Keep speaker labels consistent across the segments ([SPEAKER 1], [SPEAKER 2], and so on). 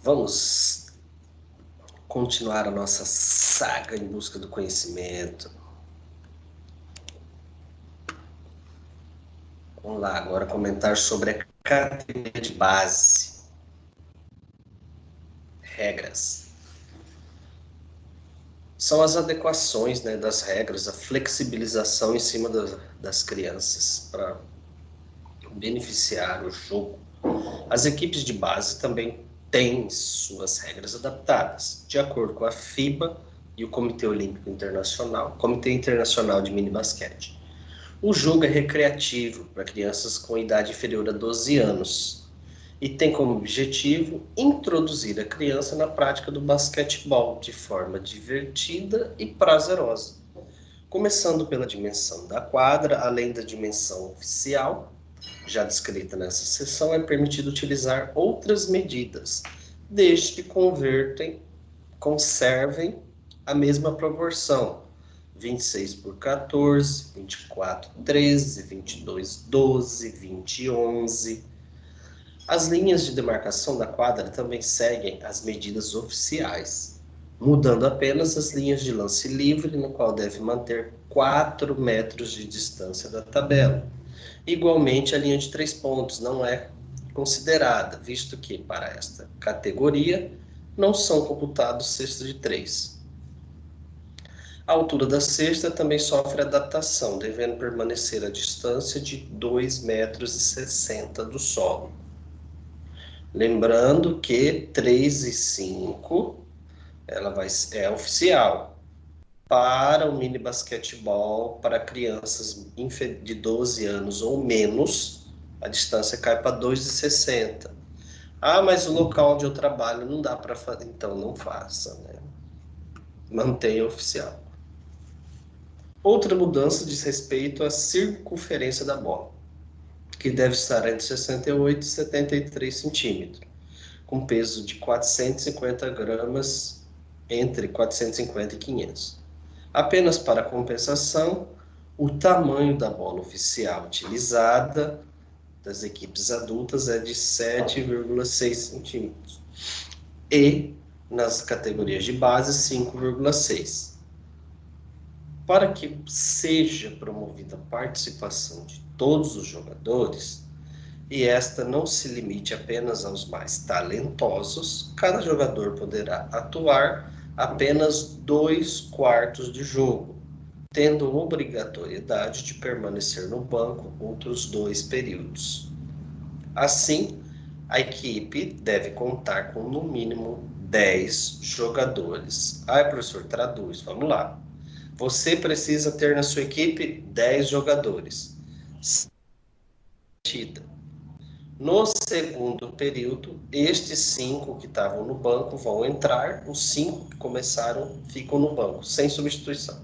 [SPEAKER 1] Vamos continuar a nossa saga em busca do conhecimento. Vamos lá, agora comentar sobre a categoria de base. Regras. São as adequações, das regras, a flexibilização em cima das crianças para beneficiar o jogo. As equipes de base também têm suas regras adaptadas, de acordo com a FIBA e o Comitê Olímpico Internacional, Comitê Internacional de Mini Basquete. O jogo é recreativo para crianças com idade inferior a 12 anos e tem como objetivo introduzir a criança na prática do basquetebol de forma divertida e prazerosa. Começando pela dimensão da quadra, além da dimensão oficial, já descrita nessa seção, é permitido utilizar outras medidas, desde que conservem a mesma proporção, 26/14, 24/13, 22/12, 20/11. As linhas de demarcação da quadra também seguem as medidas oficiais, mudando apenas as linhas de lance livre, no qual deve manter 4 metros de distância da tabela. Igualmente, a linha de 3 pontos não é considerada, visto que, para esta categoria, não são computados cestas de 3. A altura da cesta também sofre adaptação, devendo permanecer a distância de 2,60 metros do solo. Lembrando que 3 e 5 é oficial. Para o mini basquetebol, para crianças de 12 anos ou menos, a distância cai para 2,60. Ah, mas o local onde eu trabalho não dá para fazer. Então não faça, né? Mantenha oficial. Outra mudança diz respeito à circunferência da bola, que deve estar entre 68 e 73 centímetros, com peso de 450 gramas, entre 450 e 500. Apenas para compensação, o tamanho da bola oficial utilizada das equipes adultas é de 7,6 centímetros e nas categorias de base 5,6. Para que seja promovida a participação de todos os jogadores, e esta não se limite apenas aos mais talentosos, cada jogador poderá atuar apenas 2/4 de jogo, tendo obrigatoriedade de permanecer no banco outros 2 períodos. Assim, a equipe deve contar com no mínimo 10 jogadores. Professor, traduz, vamos lá. Você precisa ter na sua equipe 10 jogadores. No segundo período, estes 5 que estavam no banco vão entrar, os 5 que começaram ficam no banco, sem substituição.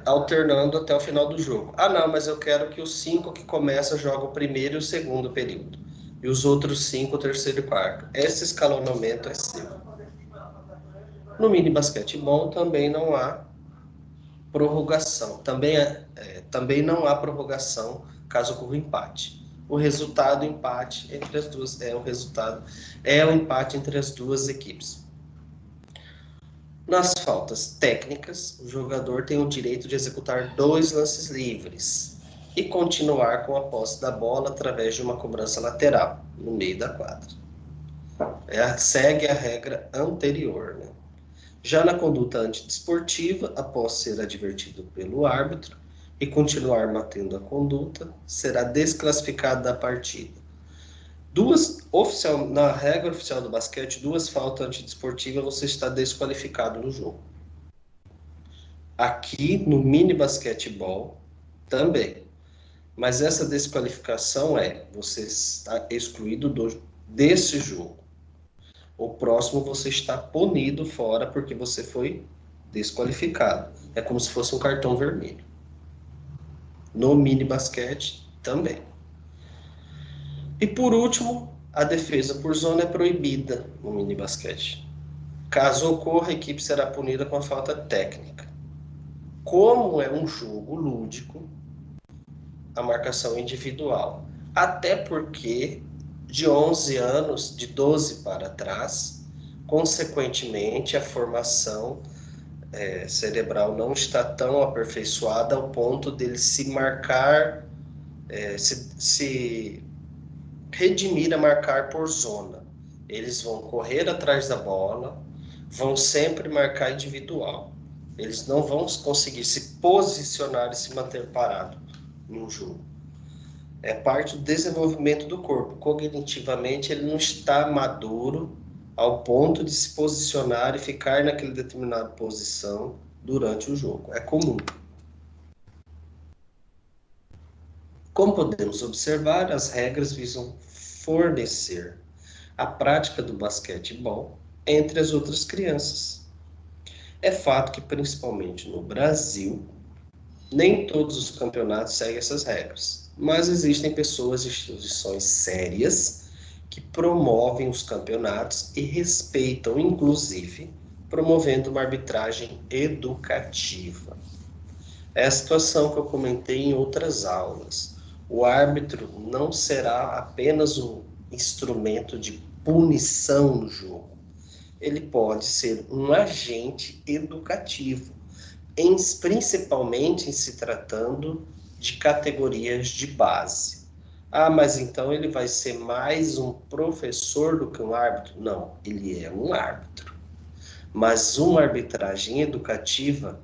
[SPEAKER 1] Alternando até o final do jogo. Não, mas eu quero que os 5 que começam jogam o primeiro e o segundo período. E os outros 5, o terceiro e quarto. Esse escalonamento é seu. No mini basquetebol também não há prorrogação. Também não há prorrogação caso ocorra empate. O resultado empate entre as duas o empate entre as duas equipes. Nas faltas técnicas, o jogador tem o direito de executar 2 lances livres e continuar com a posse da bola através de uma cobrança lateral no meio da quadra. Segue a regra anterior, né? Já na conduta antidesportiva, após ser advertido pelo árbitro e continuar mantendo a conduta, será desclassificado da partida. Na regra oficial do basquete, 2 faltas antidesportivas, você está desqualificado no jogo. Aqui no mini basquetebol também. Mas essa desqualificação você está excluído desse jogo. O próximo você está punido fora porque você foi desqualificado. É como se fosse um cartão vermelho. No mini basquete também. E por último, a defesa por zona é proibida no mini basquete. Caso ocorra, a equipe será punida com a falta técnica. Como é um jogo lúdico, a marcação é individual. Até porque de 11 anos, de 12 para trás, consequentemente, a formação cerebral não está tão aperfeiçoada ao ponto dele se marcar, se redimir a marcar por zona. Eles vão correr atrás da bola, vão sempre marcar individual. Eles não vão conseguir se posicionar e se manter parado no jogo. É parte do desenvolvimento do corpo. Cognitivamente, ele não está maduro ao ponto de se posicionar e ficar naquela determinada posição durante o jogo. É comum. Como podemos observar, as regras visam fornecer a prática do basquetebol entre as outras crianças. É fato que, principalmente no Brasil, nem todos os campeonatos seguem essas regras, mas existem pessoas e instituições sérias que promovem os campeonatos e respeitam, inclusive, promovendo uma arbitragem educativa. É a situação que eu comentei em outras aulas. O árbitro não será apenas um instrumento de punição no jogo. Ele pode ser um agente educativo, principalmente em se tratando de categorias de base. Ah, mas então ele vai ser mais um professor do que um árbitro? Não, ele é um árbitro. Mas uma arbitragem educativa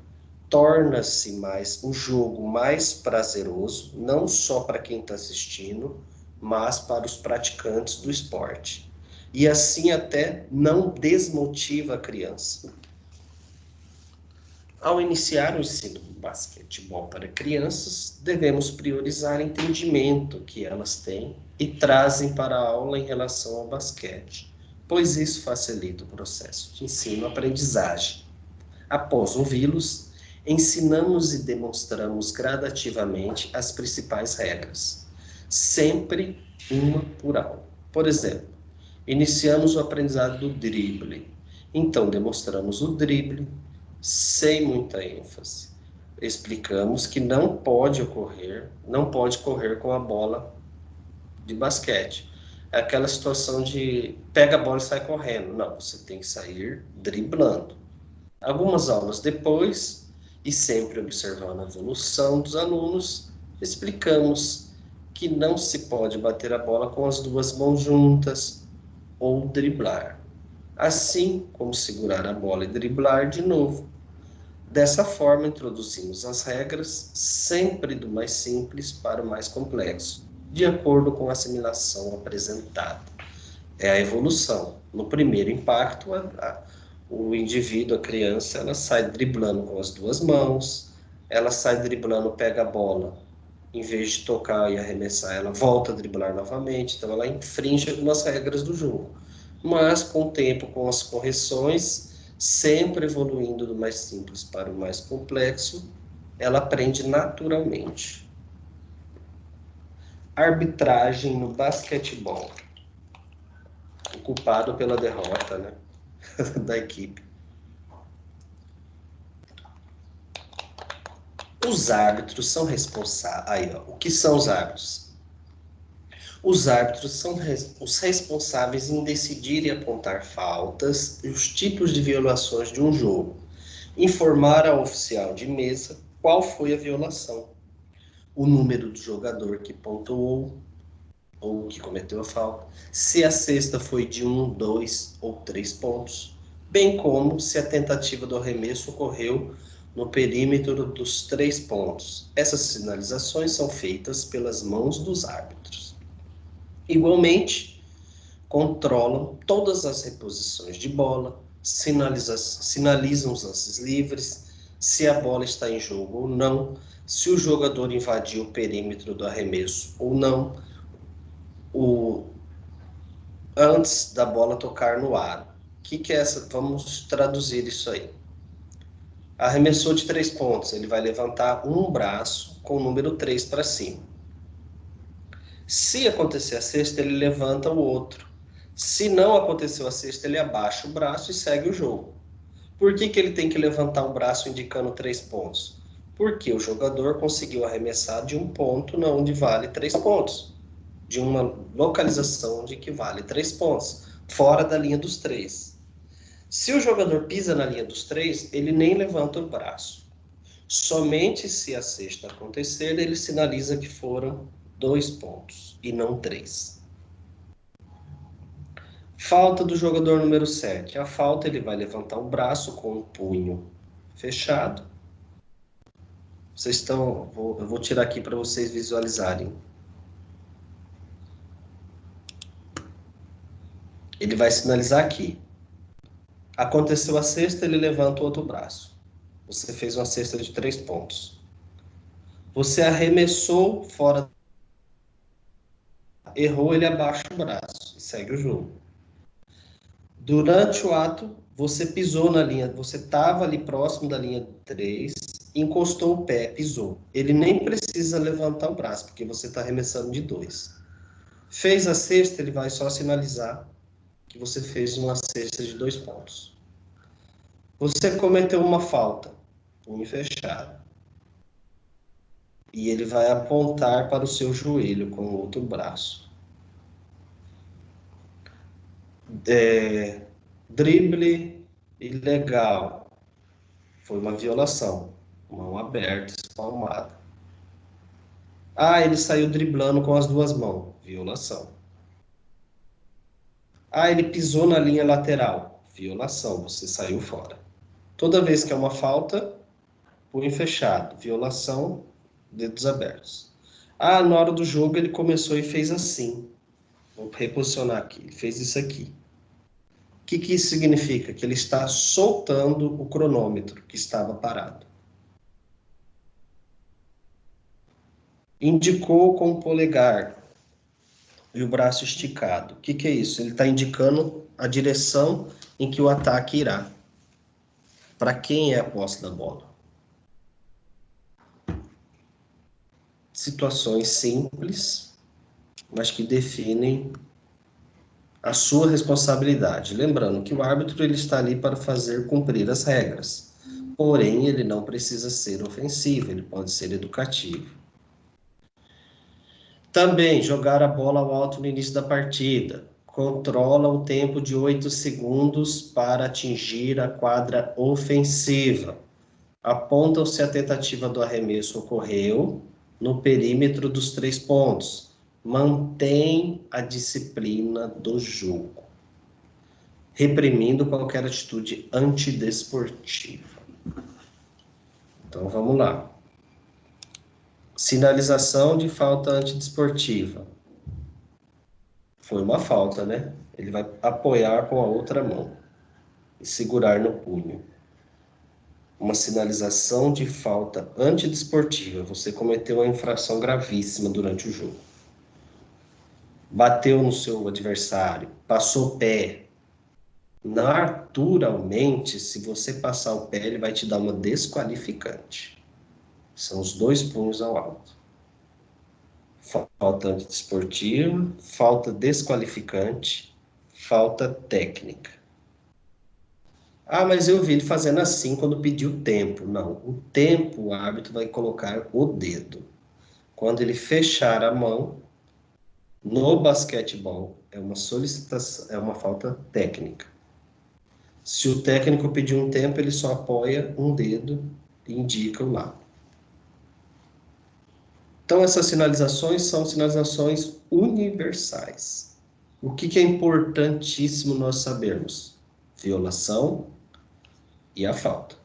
[SPEAKER 1] torna-se mais um jogo mais prazeroso, não só para quem está assistindo, mas para os praticantes do esporte. E assim até não desmotiva a criança. Ao iniciar o ensino do basquetebol para crianças, devemos priorizar o entendimento que elas têm e trazem para a aula em relação ao basquete, pois isso facilita o processo de ensino-aprendizagem. Após ouvi-los, ensinamos e demonstramos gradativamente as principais regras, sempre uma por aula. Por exemplo, iniciamos o aprendizado do drible, então demonstramos o drible, sem muita ênfase. Explicamos que não pode correr com a bola de basquete. É aquela situação de pega a bola e sai correndo. Não, você tem que sair driblando. Algumas aulas depois, e sempre observando a evolução dos alunos, explicamos que não se pode bater a bola com as duas mãos juntas ou driblar, assim como segurar a bola e driblar de novo. Dessa forma, introduzimos as regras sempre do mais simples para o mais complexo, de acordo com a assimilação apresentada. É a evolução. No primeiro impacto, o indivíduo, a criança, ela sai driblando com as duas mãos, ela sai driblando, pega a bola, em vez de tocar e arremessar, ela volta a driblar novamente, então ela infringe algumas regras do jogo. Mas com o tempo, com as correções, sempre evoluindo do mais simples para o mais complexo, ela aprende naturalmente. Arbitragem no basquetebol. O culpado pela derrota, né, da equipe. Os árbitros são responsáveis. Aí, ó, o que são os árbitros? Os árbitros são os responsáveis em decidir e apontar faltas e os tipos de violações de um jogo. Informar ao oficial de mesa qual foi a violação, o número do jogador que pontuou ou que cometeu a falta, se a cesta foi de 1, 2 ou 3 pontos, bem como se a tentativa do arremesso ocorreu no perímetro dos 3 pontos. Essas sinalizações são feitas pelas mãos dos árbitros. Igualmente, controlam todas as reposições de bola, sinalizam os lances livres, se a bola está em jogo ou não, se o jogador invadiu o perímetro do arremesso ou não, antes da bola tocar no aro. O que é essa? Vamos traduzir isso aí. Arremessou de 3 pontos, ele vai levantar um braço com o número 3 para cima. Se acontecer a cesta, ele levanta o outro. Se não aconteceu a cesta, ele abaixa o braço e segue o jogo. Por que ele tem que levantar o braço indicando 3 pontos? Porque o jogador conseguiu arremessar de 1 ponto, onde vale 3 pontos. de uma localização de que vale 3 pontos, fora da linha dos 3. Se o jogador pisa na linha dos 3, ele nem levanta o braço. Somente se a cesta acontecer, ele sinaliza que foram 2 pontos e não 3. Falta do jogador número 7. A falta, ele vai levantar o braço com o punho fechado. Vocês estão... eu vou tirar aqui para vocês visualizarem. Ele vai sinalizar aqui. Aconteceu a cesta, ele levanta o outro braço. Você fez uma cesta de 3 pontos. Você arremessou fora, errou, ele abaixa o braço e segue o jogo. Durante o ato, você pisou na linha, você estava ali próximo da linha 3, encostou o pé, pisou. Ele nem precisa levantar o braço, porque você está arremessando de 2. Fez a cesta, ele vai só sinalizar que você fez uma cesta de 2 pontos. Você cometeu uma falta, punho fechado. E ele vai apontar para o seu joelho com o outro braço. Drible ilegal. Foi uma violação. Mão aberta, espalmada. Ah, ele saiu driblando com as 2 mãos. Violação. Ah, ele pisou na linha lateral. Violação. Você saiu fora. Toda vez que é uma falta, punho fechado. Violação, dedos abertos. Ah, na hora do jogo ele começou e fez assim. Vou reposicionar aqui. Ele fez isso aqui. O que isso significa? Que ele está soltando o cronômetro que estava parado. Indicou com o polegar e o braço esticado. O que é isso? Ele está indicando a direção em que o ataque irá. Para quem é a posse da bola? Situações simples, mas que definem a sua responsabilidade. Lembrando que o árbitro ele está ali para fazer cumprir as regras. Porém, ele não precisa ser ofensivo, ele pode ser educativo. Também jogar a bola ao alto no início da partida. Controla o tempo de 8 segundos para atingir a quadra ofensiva. Apontam se a tentativa do arremesso ocorreu no perímetro dos 3 pontos. Mantém a disciplina do jogo, reprimindo qualquer atitude antidesportiva. Então vamos lá. Sinalização de falta antidesportiva. Foi uma falta, né? Ele vai apoiar com a outra mão e segurar no punho. Uma sinalização de falta antidesportiva. Você cometeu uma infração gravíssima durante o jogo. Bateu no seu adversário, passou o pé. Naturalmente, se você passar o pé, ele vai te dar uma desqualificante. São os 2 punhos ao alto. Falta antidesportiva, falta desqualificante, falta técnica. Ah, mas eu vi ele fazendo assim quando pediu tempo. Não, o tempo o árbitro vai colocar o dedo. Quando ele fechar a mão, no basquetebol, é uma solicitação, é uma falta técnica. Se o técnico pedir um tempo, ele só apoia um dedo e indica o lado. Então, essas sinalizações são sinalizações universais. O que é importantíssimo nós sabermos? Violação e a falta.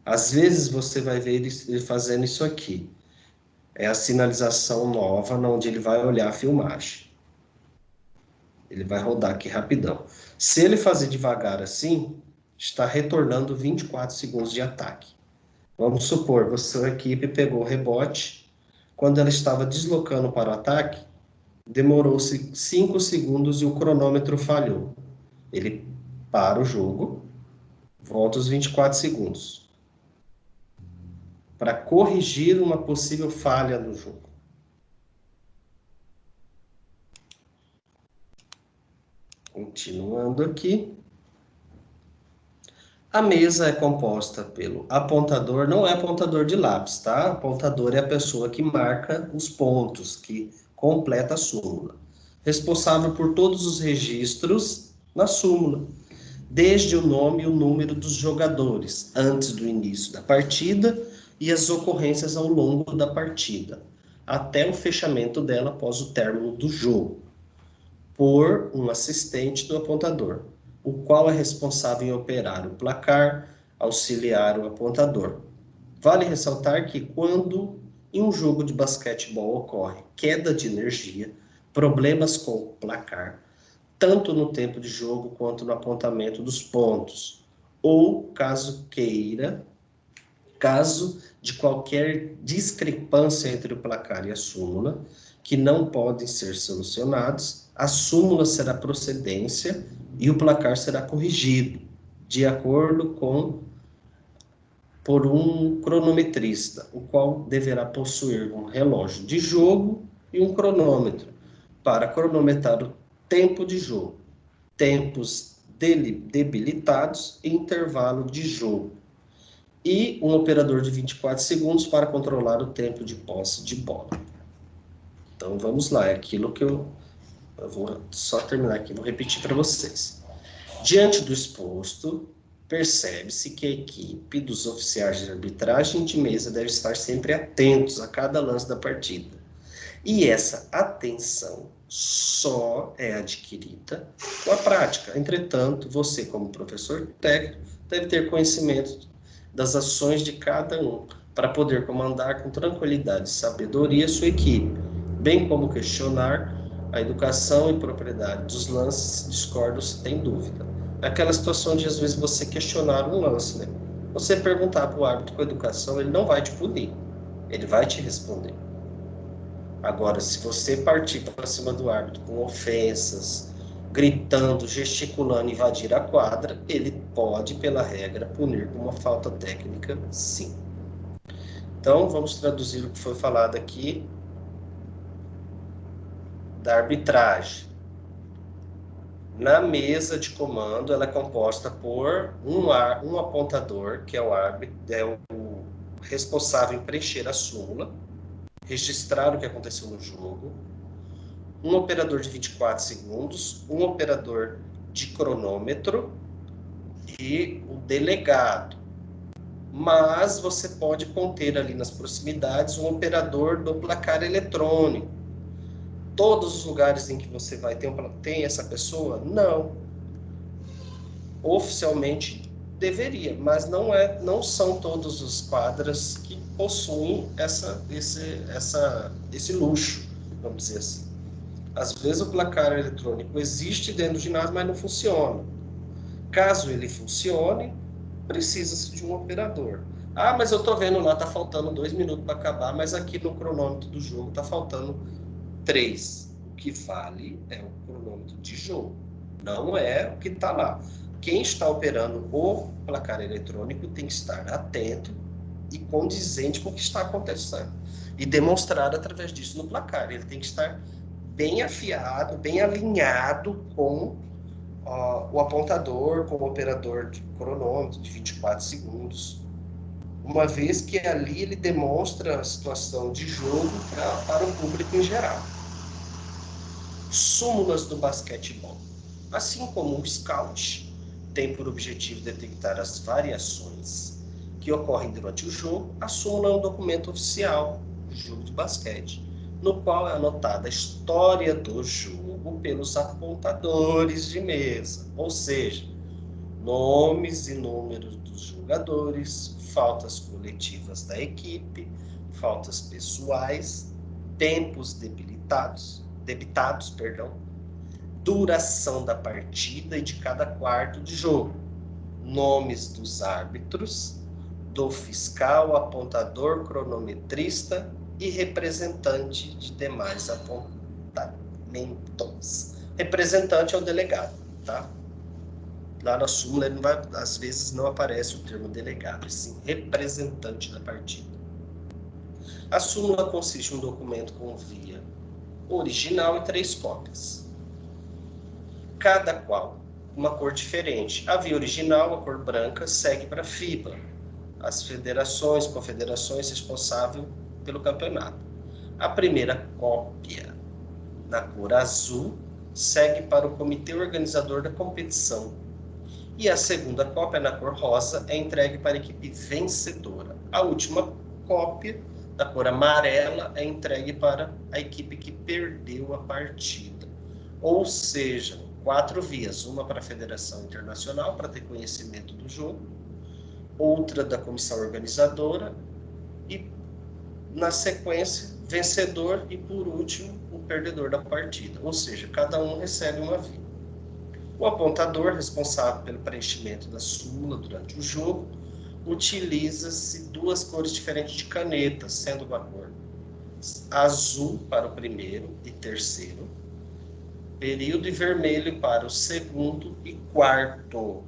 [SPEAKER 1] Às vezes você vai ver ele fazendo isso aqui. É a sinalização nova, onde ele vai olhar a filmagem. Ele vai rodar aqui rapidão. Se ele fazer devagar assim, está retornando 24 segundos de ataque. Vamos supor, sua equipe pegou o rebote. Quando ela estava deslocando para o ataque, demorou-se 5 segundos e o cronômetro falhou. Ele para o jogo, volta os 24 segundos, para corrigir uma possível falha no jogo. Continuando aqui. A mesa é composta pelo apontador, não é apontador de lápis, tá? Apontador é a pessoa que marca os pontos, que completa a súmula. Responsável por todos os registros na súmula, desde o nome e o número dos jogadores, antes do início da partida, e as ocorrências ao longo da partida, até o fechamento dela após o término do jogo, por um assistente do apontador, o qual é responsável em operar o placar, auxiliar o apontador. Vale ressaltar que quando em um jogo de basquetebol ocorre queda de energia, problemas com o placar, tanto no tempo de jogo quanto no apontamento dos pontos, ou, caso de qualquer discrepância entre o placar e a súmula, que não podem ser solucionados, a súmula será procedência e o placar será corrigido, de acordo com por um cronometrista, o qual deverá possuir um relógio de jogo e um cronômetro para cronometrar o tempo de jogo, tempos debilitados e intervalo de jogo, e um operador de 24 segundos para controlar o tempo de posse de bola. Então vamos lá, é aquilo que eu vou só terminar aqui, vou repetir para vocês. Diante do exposto, percebe-se que a equipe dos oficiais de arbitragem de mesa deve estar sempre atentos a cada lance da partida. E essa atenção só é adquirida com a prática. Entretanto, você, como professor técnico, deve ter conhecimento das ações de cada um, para poder comandar com tranquilidade e sabedoria sua equipe, bem como questionar a educação e propriedade dos lances se discorda ou se tem dúvida. Aquela situação de, às vezes, você questionar um lance, né? Você perguntar para o árbitro com educação, ele não vai te punir, ele vai te responder. Agora, se você partir para cima do árbitro com ofensas, gritando, gesticulando, invadir a quadra, ele pode, pela regra, punir com uma falta técnica, sim. Então, vamos traduzir o que foi falado aqui da arbitragem. Na mesa de comando, ela é composta por um apontador, que é o árbitro, é o responsável em preencher a súmula, registrar o que aconteceu no jogo, um operador de 24 segundos, um operador de cronômetro e o delegado. Mas você pode conter ali nas proximidades um operador do placar eletrônico. Todos os lugares em que você vai tem essa pessoa? Não. Oficialmente deveria, mas não são todos os quadras que possuem esse luxo, vamos dizer assim. Às vezes o placar eletrônico existe dentro do ginásio, mas não funciona. Caso ele funcione, precisa-se de um operador. Ah, mas eu estou vendo lá, está faltando 2 minutos para acabar, mas aqui no cronômetro do jogo está faltando 3. O que vale é o cronômetro de jogo, não é o que está lá. Quem está operando o placar eletrônico tem que estar atento e condizente com o que está acontecendo. E demonstrar através disso no placar. Ele tem que estar bem afiado, bem alinhado com o apontador, com o operador de cronômetro de 24 segundos. Uma vez que ali ele demonstra a situação de jogo para o público em geral. Súmulas do basquetebol. Assim como o scout tem por objetivo detectar as variações que ocorrem durante o jogo, a súmula é um documento oficial do jogo de basquete, no qual é anotada a história do jogo pelos apontadores de mesa, ou seja, nomes e números dos jogadores, faltas coletivas da equipe, faltas pessoais, tempos debitados, duração da partida e de cada quarto de jogo, nomes dos árbitros, do fiscal, apontador, cronometrista e representante de demais apontamentos. Representante é o delegado, tá? Lá na súmula, ele não vai, às vezes não aparece o termo delegado, e sim representante da partida. A súmula consiste em um documento com via original e 3 cópias, cada qual uma cor diferente. A via original, a cor branca, segue para a FIBA, as federações, confederações responsáveis pelo campeonato. A primeira cópia, na cor azul, segue para o comitê organizador da competição. E a segunda cópia, na cor rosa, é entregue para a equipe vencedora. A última cópia, da cor amarela, é entregue para a equipe que perdeu a partida. Ou seja, 4 vias, uma para a Federação Internacional, para ter conhecimento do jogo, outra da comissão organizadora, e, na sequência, vencedor e, por último, o perdedor da partida. Ou seja, cada um recebe uma via. O apontador, responsável pelo preenchimento da súmula durante o jogo, utiliza-se 2 cores diferentes de caneta, sendo uma cor azul para o primeiro e terceiro período e vermelho para o segundo e quarto.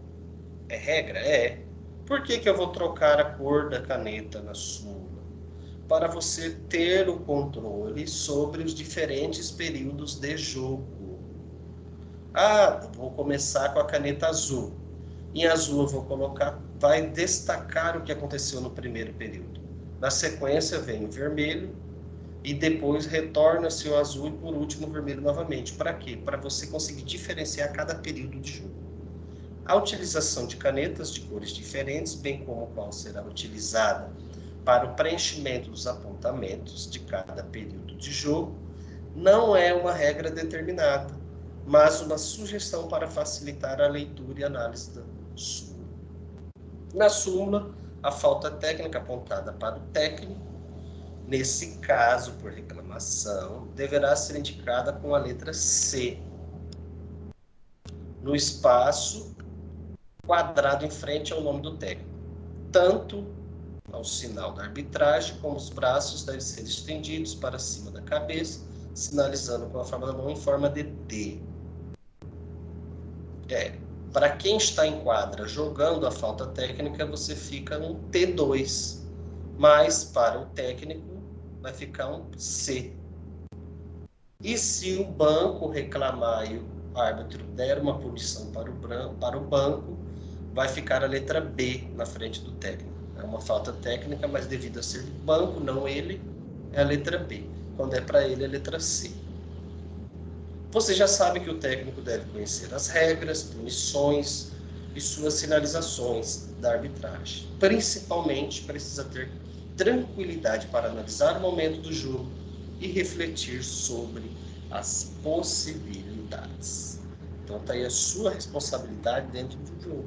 [SPEAKER 1] É regra? É. Por que eu vou trocar a cor da caneta na súmula? Para você ter o controle sobre os diferentes períodos de jogo. Vou começar com a caneta azul. Em azul eu vou colocar, vai destacar o que aconteceu no primeiro período. Na sequência vem o vermelho e depois retorna-se o azul e por último o vermelho novamente. Para quê? Para você conseguir diferenciar cada período de jogo. A utilização de canetas de cores diferentes, bem como qual será utilizada para o preenchimento dos apontamentos de cada período de jogo, não é uma regra determinada, mas uma sugestão para facilitar a leitura e análise da súmula. Na súmula, a falta técnica apontada para o técnico, nesse caso, por reclamação, deverá ser indicada com a letra C, no espaço quadrado em frente ao nome do técnico. Tanto ao sinal da arbitragem, como os braços devem ser estendidos para cima da cabeça, sinalizando com a forma da mão em forma de D. Para quem está em quadra jogando a falta técnica, você fica um T2, mas para o técnico vai ficar um C. E se o banco reclamar e o árbitro der uma punição para o banco, vai ficar a letra B na frente do técnico. É uma falta técnica, mas devido a ser do banco, não ele, é a letra B. Quando é para ele, é a letra C. Você já sabe que o técnico deve conhecer as regras, punições e suas sinalizações da arbitragem. Principalmente, precisa ter tranquilidade para analisar o momento do jogo e refletir sobre as possibilidades. Então, está aí a sua responsabilidade dentro do jogo.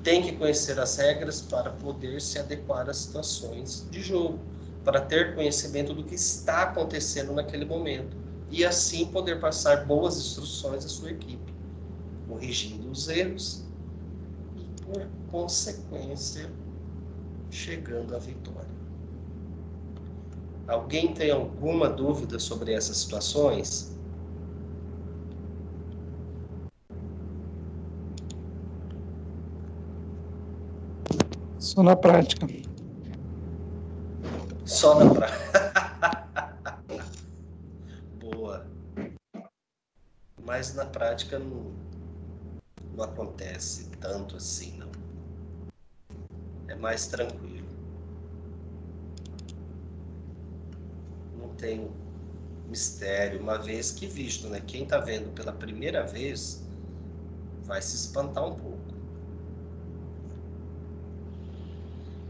[SPEAKER 1] Tem que conhecer as regras para poder se adequar às situações de jogo, para ter conhecimento do que está acontecendo naquele momento e assim poder passar boas instruções à sua equipe, corrigindo os erros e, por consequência, chegando à vitória. Alguém tem alguma dúvida sobre essas situações?
[SPEAKER 2] Só na prática.
[SPEAKER 1] Só na prática. Boa. Mas na prática não acontece tanto assim, não. É mais tranquilo. Não tem mistério, uma vez que visto, né? Quem está vendo pela primeira vez vai se espantar um pouco.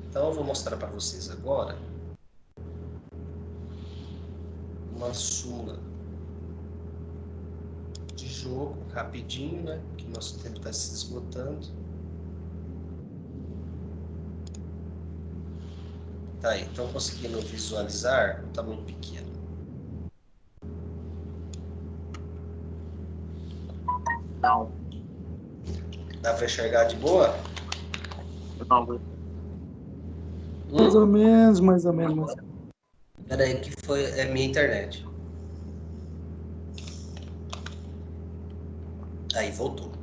[SPEAKER 1] Então eu vou mostrar para vocês agora uma súmula de jogo, rapidinho, né? Que nosso tempo está se esgotando. Tá aí, estão conseguindo visualizar? Está muito pequeno.
[SPEAKER 3] Não.
[SPEAKER 1] Dá para enxergar de boa?
[SPEAKER 3] Não.
[SPEAKER 2] Mais ou menos, mais ou menos.
[SPEAKER 1] Peraí, que foi minha internet. Aí, voltou.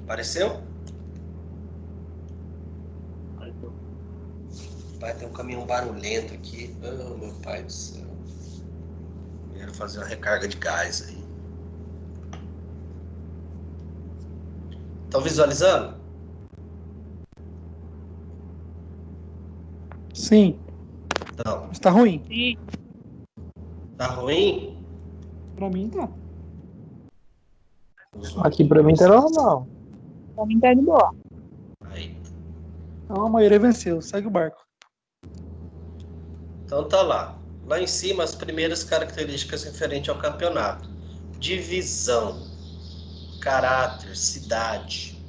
[SPEAKER 1] Apareceu? Vai ter um caminhão barulhento aqui. Oh, meu pai do céu. Quero fazer uma recarga de gás aí. Estão visualizando?
[SPEAKER 2] Sim.
[SPEAKER 1] Não.
[SPEAKER 2] Está ruim.
[SPEAKER 3] Sim.
[SPEAKER 1] Tá ruim?
[SPEAKER 2] Pra mim tá.
[SPEAKER 4] Aqui pra mim tá normal.
[SPEAKER 3] Pra mim tá de boa.
[SPEAKER 1] Aí.
[SPEAKER 2] Então a maioria venceu. Segue o barco.
[SPEAKER 1] Então tá lá. Lá em cima, as primeiras características referentes ao campeonato. Divisão, caráter, cidade.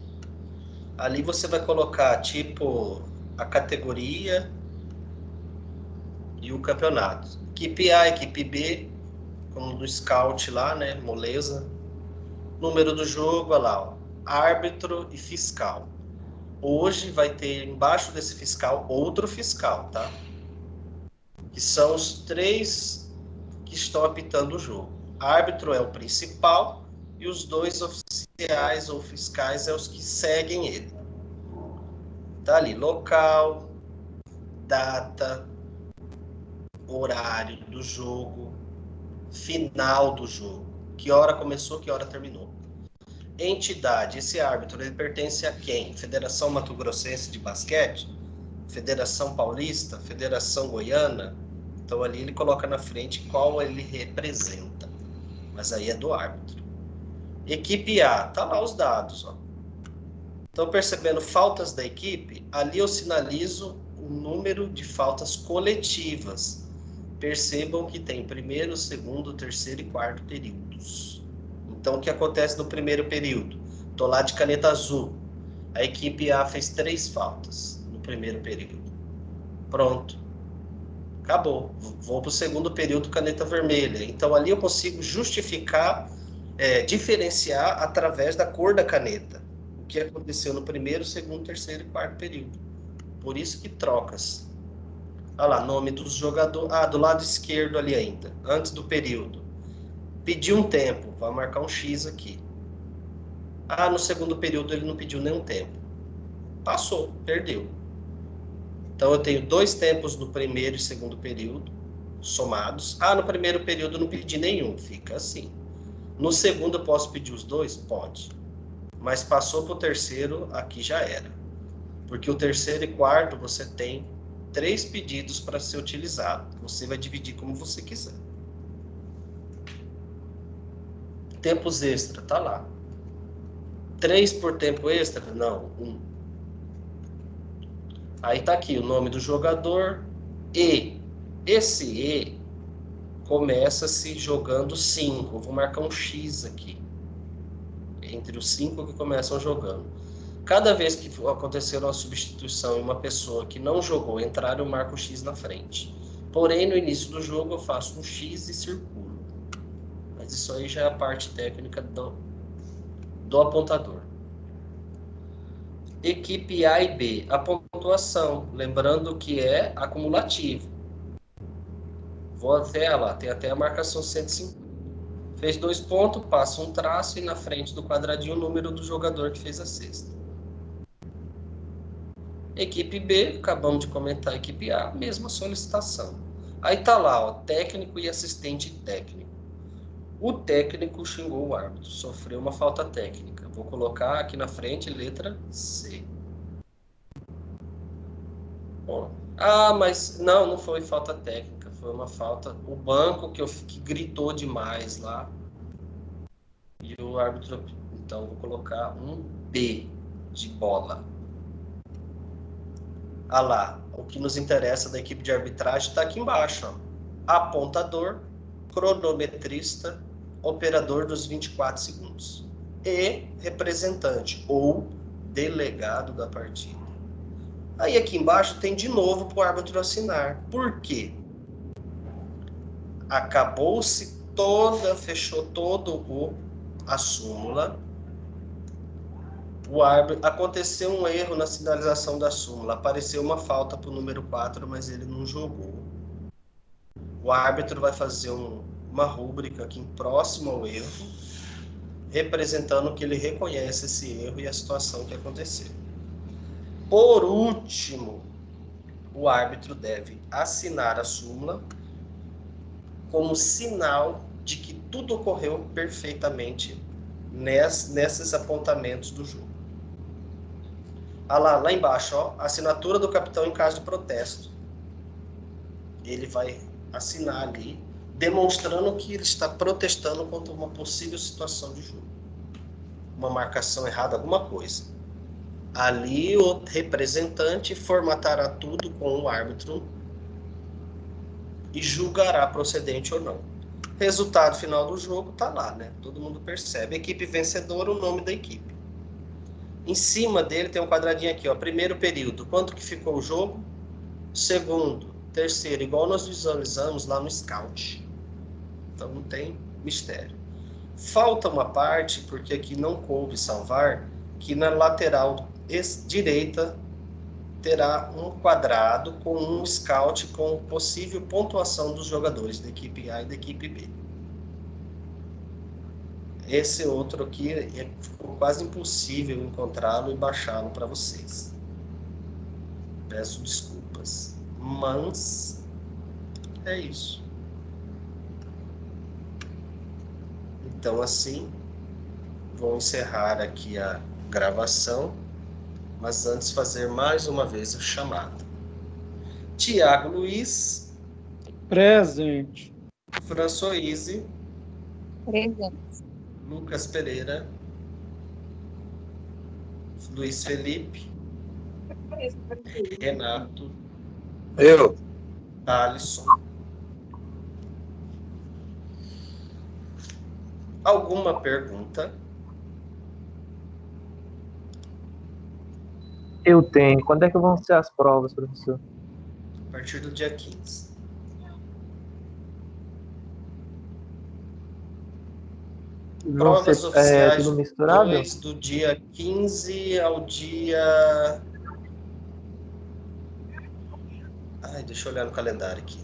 [SPEAKER 1] Ali você vai colocar, tipo, a categoria e o campeonato. Equipe A, equipe B, como no Scout lá, né? Moleza. Número do jogo, olha lá, ó. Árbitro e fiscal. Hoje vai ter embaixo desse fiscal outro fiscal, tá? Que são os 3 que estão apitando o jogo. Árbitro é o principal e os 2 oficiais ou fiscais é os que seguem ele. Tá ali, local, data, horário do jogo, final do jogo, que hora começou, que hora terminou. Entidade, esse árbitro, ele pertence a quem? Federação Mato Grossense de Basquete? Federação Paulista? Federação Goiana? Então ali ele coloca na frente qual ele representa. Mas aí é do árbitro. Equipe A, tá lá os dados, ó. Estão percebendo faltas da equipe? Ali eu sinalizo o número de faltas coletivas. Percebam que tem primeiro, segundo, terceiro e quarto períodos. Então, o que acontece no primeiro período? Estou lá de caneta azul. A equipe A fez 3 faltas no primeiro período. Pronto. Acabou. Vou para o segundo período, caneta vermelha. Então, ali eu consigo justificar, diferenciar através da cor da caneta. O que aconteceu no primeiro, segundo, terceiro e quarto período. Por isso que trocas. Olha lá, nome dos jogadores. Ah, do lado esquerdo ali ainda, antes do período. Pediu um tempo, vai marcar um X aqui. Ah, no segundo período ele não pediu nenhum tempo. Passou, perdeu. Então eu tenho 2 tempos no primeiro e segundo período, somados. Ah, no primeiro período eu não pedi nenhum, fica assim. No segundo eu posso pedir os 2? Pode. Mas passou para o terceiro, aqui já era. Porque o terceiro e quarto você tem 3 pedidos para ser utilizado. Você vai dividir como você quiser. Tempos extra, tá lá. 3 por tempo extra? Não, 1. Aí tá aqui o nome do jogador e esse E começa-se jogando 5. Vou marcar um X aqui. Entre os 5 que começam jogando. Cada vez que acontecer uma substituição e uma pessoa que não jogou entrar, eu marco um X na frente. Porém, no início do jogo eu faço um X e circulo. Mas isso aí já é a parte técnica do apontador. Equipe A e B, a pontuação, lembrando que é acumulativo. Vou até lá, tem até a marcação 150. Fez 2 pontos, passa um traço e na frente do quadradinho o número do jogador que fez a cesta. Equipe B, acabamos de comentar a equipe A, mesma solicitação. Aí tá lá, ó, técnico e assistente técnico. O técnico xingou o árbitro, sofreu uma falta técnica. Vou colocar aqui na frente letra C. Bom, mas não foi falta técnica, foi uma falta. O banco que gritou demais lá. E o árbitro, então vou colocar um B de bola. Ah lá, o que nos interessa da equipe de arbitragem está aqui embaixo, ó. Apontador, cronometrista, operador dos 24 segundos e representante ou delegado da partida. Aí aqui embaixo tem de novo para o árbitro assinar. Por quê? Acabou-se toda, fechou todo a súmula. O árbitro, aconteceu um erro na sinalização da súmula. Apareceu uma falta para o número 4, mas ele não jogou. O árbitro vai fazer uma rúbrica aqui próximo ao erro, representando que ele reconhece esse erro e a situação que aconteceu. Por último, o árbitro deve assinar a súmula como sinal de que tudo ocorreu perfeitamente nesses apontamentos do jogo. lá embaixo, ó, assinatura do capitão em caso de protesto. Ele vai assinar ali, demonstrando que ele está protestando contra uma possível situação de jogo. Uma marcação errada, alguma coisa. Ali o representante formatará tudo com o árbitro e julgará procedente ou não. Resultado final do jogo tá lá, né? Todo mundo percebe. Equipe vencedora, o nome da equipe. Em cima dele tem um quadradinho aqui, ó. Primeiro período, quanto que ficou o jogo? Segundo, terceiro, igual nós visualizamos lá no Scout. Então não tem mistério. Falta uma parte, porque aqui não coube salvar, que na lateral direita terá um quadrado com um scout com possível pontuação dos jogadores da equipe A e da equipe B. Esse outro aqui ficou quase impossível encontrá-lo e baixá-lo para vocês. Peço desculpas. Mas é isso. Então assim, vou encerrar aqui a gravação, mas antes fazer mais uma vez o chamado. Tiago Luiz.
[SPEAKER 2] Presente.
[SPEAKER 1] Françoise.
[SPEAKER 3] Presente.
[SPEAKER 1] Lucas Pereira. Luiz Felipe. Renato.
[SPEAKER 4] Eu.
[SPEAKER 1] Alisson. Alguma pergunta?
[SPEAKER 4] Eu tenho. Quando é que vão ser as provas, professor?
[SPEAKER 1] A partir do dia 15.
[SPEAKER 4] Vão ser
[SPEAKER 1] Provas oficiais
[SPEAKER 4] tudo misturado?
[SPEAKER 1] do dia 15 ao dia... Ai, deixa eu olhar no calendário aqui.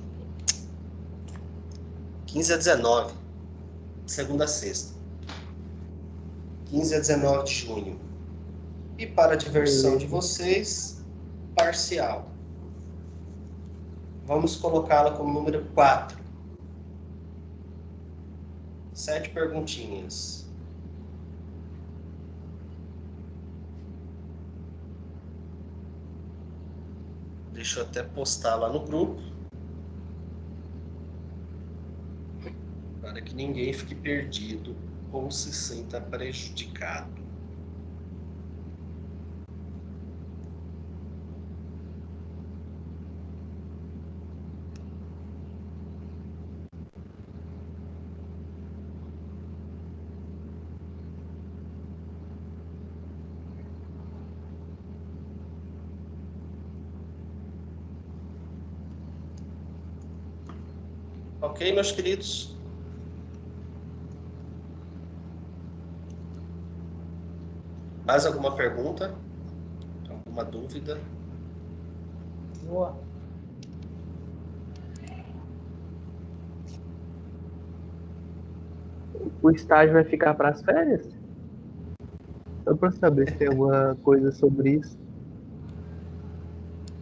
[SPEAKER 1] 15 a 19. Segunda a sexta. 15 a 19 de junho. E para a diversão de vocês, parcial. Vamos colocá-la como número 4. 7 perguntinhas. Deixa eu até postar lá no grupo. Para que ninguém fique perdido ou se sinta prejudicado. Ok, meus queridos? Mais alguma pergunta? Alguma dúvida?
[SPEAKER 2] Boa.
[SPEAKER 4] O estágio vai ficar para as férias? Só para saber se tem alguma coisa sobre isso.